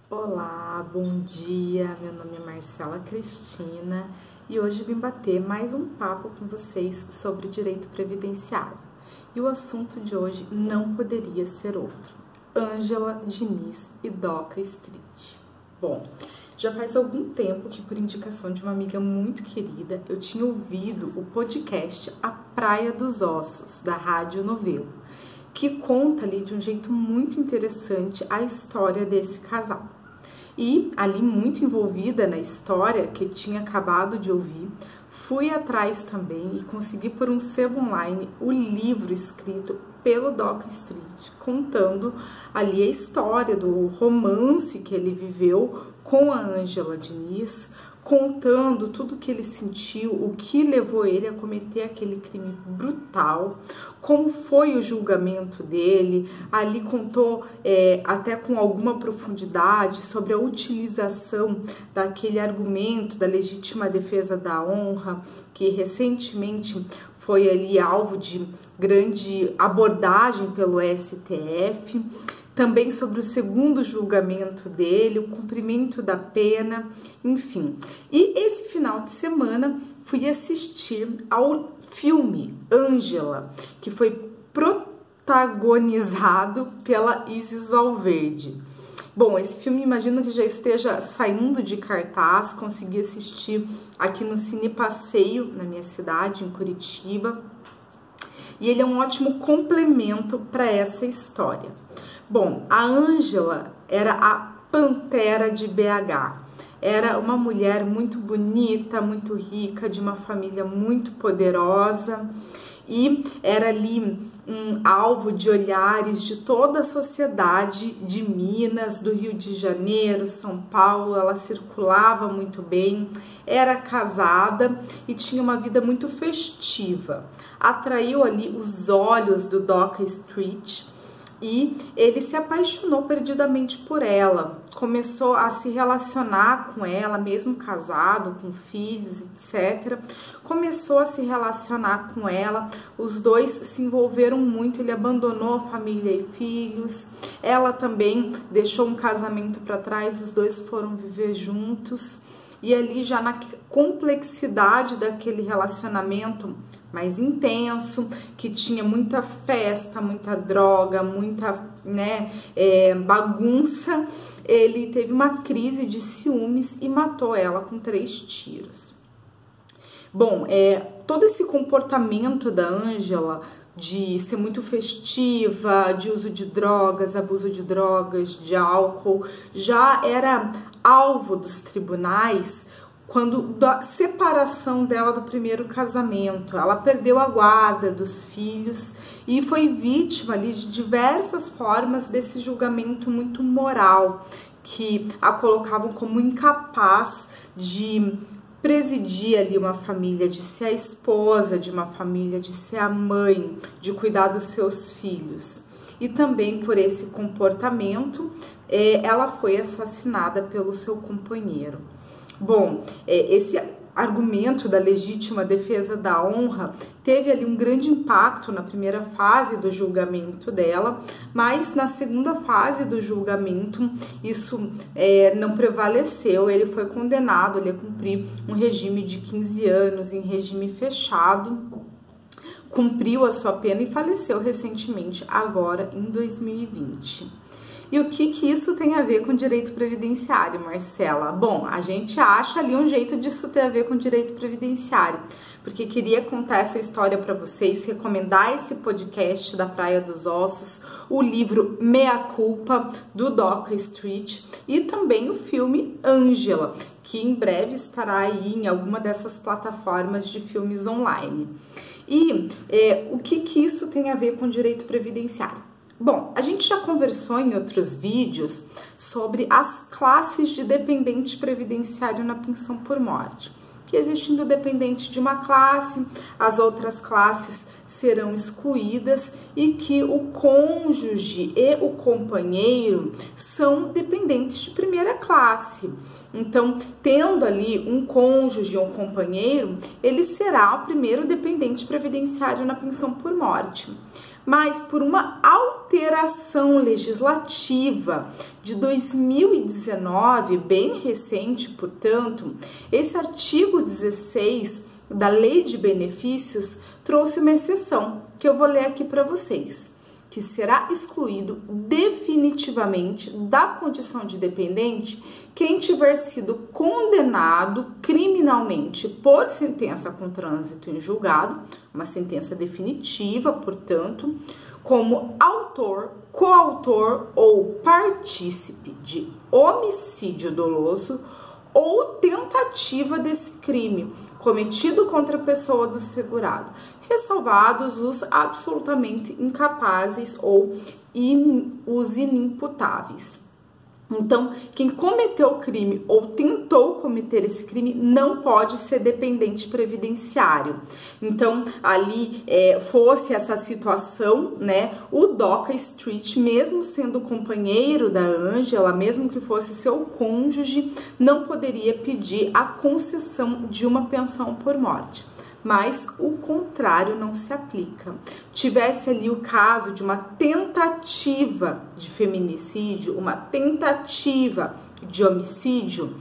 Olá, bom dia, meu nome é Marcela Cristina e hoje vim bater mais um papo com vocês sobre direito previdenciário. E o assunto de hoje não poderia ser outro: Ângela Diniz e Doca Street. Bom, já faz algum tempo que, por indicação de uma amiga muito querida, eu tinha ouvido o podcast A Praia dos Ossos, da Rádio Novelo, que conta ali de um jeito muito interessante a história desse casal. E ali, muito envolvida na história que tinha acabado de ouvir, fui atrás também e consegui por um sebo online o livro escrito pelo Doca Street, contando ali a história do romance que ele viveu com a Ângela Diniz, contando tudo que ele sentiu, o que levou ele a cometer aquele crime brutal, como foi o julgamento dele. Ali contou até com alguma profundidade sobre a utilização daquele argumento da legítima defesa da honra, que recentemente foi ali alvo de grande abordagem pelo STF. Também sobre o segundo julgamento dele, o cumprimento da pena, enfim. E esse final de semana fui assistir ao filme Ângela, que foi protagonizado pela Isis Valverde. Bom, esse filme imagino que já esteja saindo de cartaz, consegui assistir aqui no Cine Passeio, na minha cidade, em Curitiba. E ele é um ótimo complemento para essa história. Bom, a Ângela era a pantera de BH. Era uma mulher muito bonita, muito rica, de uma família muito poderosa, e era ali um alvo de olhares de toda a sociedade de Minas, do Rio de Janeiro, São Paulo. Ela circulava muito bem, era casada e tinha uma vida muito festiva. Atraiu ali os olhos do Doca Street e ele se apaixonou perdidamente por ela, começou a se relacionar com ela, mesmo casado, com filhos, etc. Começou a se relacionar com ela, os dois se envolveram muito, ele abandonou a família e filhos, ela também deixou um casamento para trás, os dois foram viver juntos. E ali, já na complexidade daquele relacionamento mais intenso, que tinha muita festa, muita droga, muita bagunça, ele teve uma crise de ciúmes e matou ela com 3 tiros. Bom, todo esse comportamento da Ângela de ser muito festiva, de uso de drogas, abuso de drogas, de álcool, já era alvo dos tribunais quando da separação dela do primeiro casamento. Ela perdeu a guarda dos filhos e foi vítima ali de diversas formas desse julgamento muito moral, que a colocavam como incapaz de presidir ali uma família, de ser a esposa de uma família, de ser a mãe, de cuidar dos seus filhos. E também por esse comportamento, ela foi assassinada pelo seu companheiro. Bom, esse argumento da legítima defesa da honra teve ali um grande impacto na primeira fase do julgamento dela, mas na segunda fase do julgamento isso não prevaleceu. Ele foi condenado a cumprir um regime de 15 anos em regime fechado, cumpriu a sua pena e faleceu recentemente, agora em 2020. E o que isso tem a ver com direito previdenciário, Marcela? Bom, a gente acha ali um jeito disso ter a ver com direito previdenciário, porque queria contar essa história para vocês, recomendar esse podcast da Praia dos Ossos, o livro Mea Culpa, do Doca Street, e também o filme Ângela, que em breve estará aí em alguma dessas plataformas de filmes online. E o que isso tem a ver com direito previdenciário? Bom, a gente já conversou em outros vídeos sobre as classes de dependente previdenciário na pensão por morte, que existindo dependente de uma classe, as outras classes serão excluídas e que o cônjuge e o companheiro são dependentes de primeira classe. Então, tendo ali um cônjuge ou um companheiro, ele será o primeiro dependente previdenciário na pensão por morte. Mas por uma alteração legislativa de 2019, bem recente, portanto, esse artigo 16 da Lei de Benefícios trouxe uma exceção, que eu vou ler aqui para vocês, que será excluído definitivamente da condição de dependente quem tiver sido condenado criminalmente por sentença com trânsito em julgado, uma sentença definitiva, portanto, como autor, coautor ou partícipe de homicídio doloso ou tentativa desse crime cometido contra a pessoa do segurado, ressalvados os absolutamente incapazes ou os inimputáveis. Então, quem cometeu o crime ou tentou cometer esse crime não pode ser dependente previdenciário. Então, ali fosse essa situação, né, o Doca Street, mesmo sendo companheiro da Ângela, mesmo que fosse seu cônjuge, não poderia pedir a concessão de uma pensão por morte. Mas o contrário não se aplica. Tivesse ali o caso de uma tentativa de feminicídio, uma tentativa de homicídio,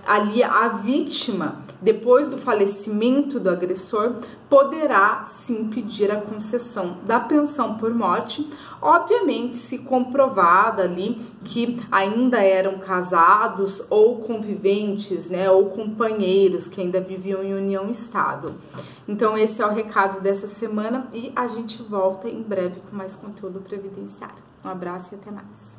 ali a vítima, depois do falecimento do agressor, poderá sim pedir a concessão da pensão por morte, obviamente se comprovada ali que ainda eram casados ou conviventes, né, ou companheiros que ainda viviam em união estável. Então esse é o recado dessa semana e a gente volta em breve com mais conteúdo previdenciário. Um abraço e até mais.